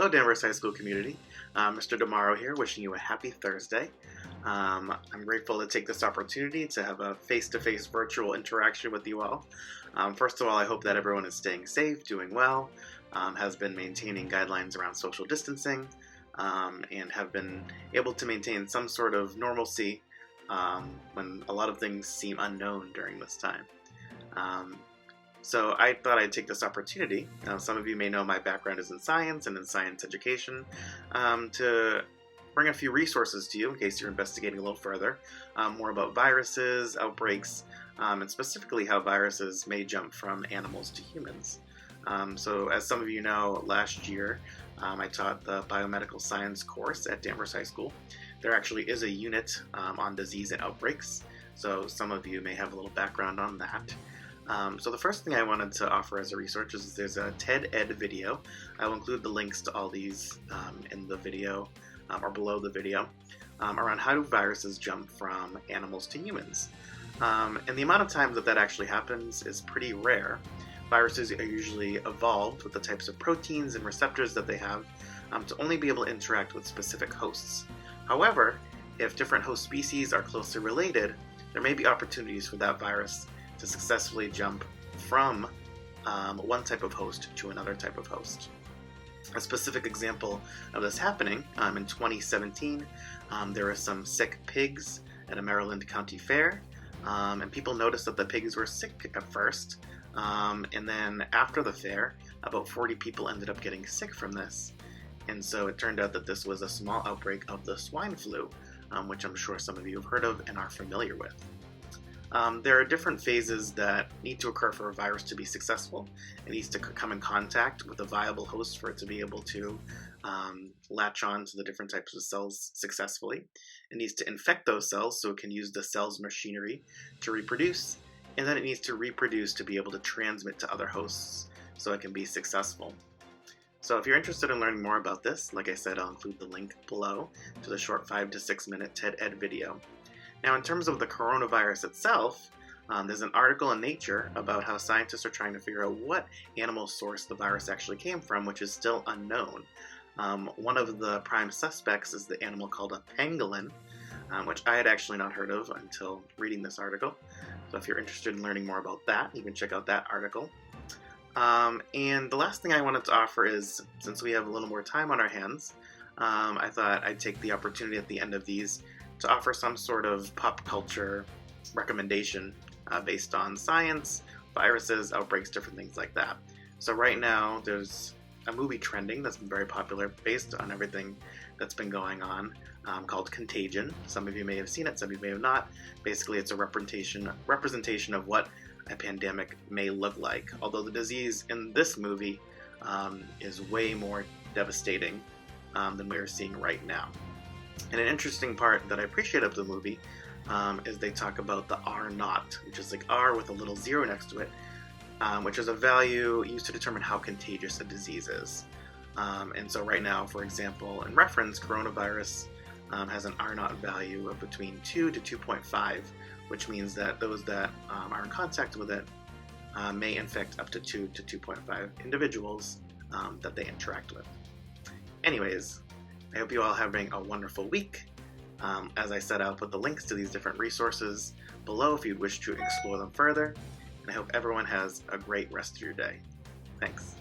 Hello, Danvers High School community. Mr. DeMauro here, wishing you a happy Thursday. I'm grateful to take this opportunity to have a face-to-face virtual interaction with you all. First of all, I hope that everyone is staying safe, doing well, has been maintaining guidelines around social distancing, and have been able to maintain some sort of normalcy when a lot of things seem unknown during this time. So I thought I'd take this opportunity, some of you may know my background is in science and in science education, to bring a few resources to you in case you're investigating a little further, more about viruses, outbreaks, and specifically how viruses may jump from animals to humans. So as some of you know, last year I taught the biomedical science course at Danvers High School. There actually is a unit on disease and outbreaks, so some of you may have a little background on that. So the first thing I wanted to offer as a resource is there's a TED Ed video. I will include the links to all these in the video or below the video around how do viruses jump from animals to humans. And the amount of times that actually happens is pretty rare. Viruses are usually evolved with the types of proteins and receptors that they have to only be able to interact with specific hosts. However, if different host species are closely related, there may be opportunities for that virus to successfully jump from one type of host to another type of host. A specific example of this happening, in 2017, there were some sick pigs at a Maryland county fair, and people noticed that the pigs were sick at first, and then after the fair, about 40 people ended up getting sick from this. And so it turned out that this was a small outbreak of the swine flu, which I'm sure some of you have heard of and are familiar with. There are different phases that need to occur for a virus to be successful. It needs to come in contact with a viable host for it to be able to latch on to the different types of cells successfully. It needs to infect those cells so it can use the cell's machinery to reproduce, and then it needs to reproduce to be able to transmit to other hosts so it can be successful. So if you're interested in learning more about this, like I said, I'll include the link below to the short 5 to 6 minute TED Ed video. Now, in terms of the coronavirus itself, there's an article in Nature about how scientists are trying to figure out what animal source the virus actually came from, which is still unknown. One of the prime suspects is the animal called a pangolin, which I had actually not heard of until reading this article. So if you're interested in learning more about that, you can check out that article. And the last thing I wanted to offer is, since we have a little more time on our hands, I thought I'd take the opportunity at the end of these to offer some sort of pop culture recommendation based on science, viruses, outbreaks, different things like that. So right now there's a movie trending that's been very popular based on everything that's been going on called Contagion. Some of you may have seen it, some of you may have not. Basically it's a representation of what a pandemic may look like, although the disease in this movie is way more devastating than we are seeing right now. And an interesting part that I appreciate of the movie is they talk about the R0, which is like R with a little zero next to it, which is a value used to determine how contagious a disease is. And so right now, for example, in reference, coronavirus has an R0 value of between 2 to 2.5, which means that those that are in contact with it may infect up to 2 to 2.5 individuals that they interact with. Anyways, I hope you all are having a wonderful week. As I said, I'll put the links to these different resources below if you'd wish to explore them further. And I hope everyone has a great rest of your day. Thanks.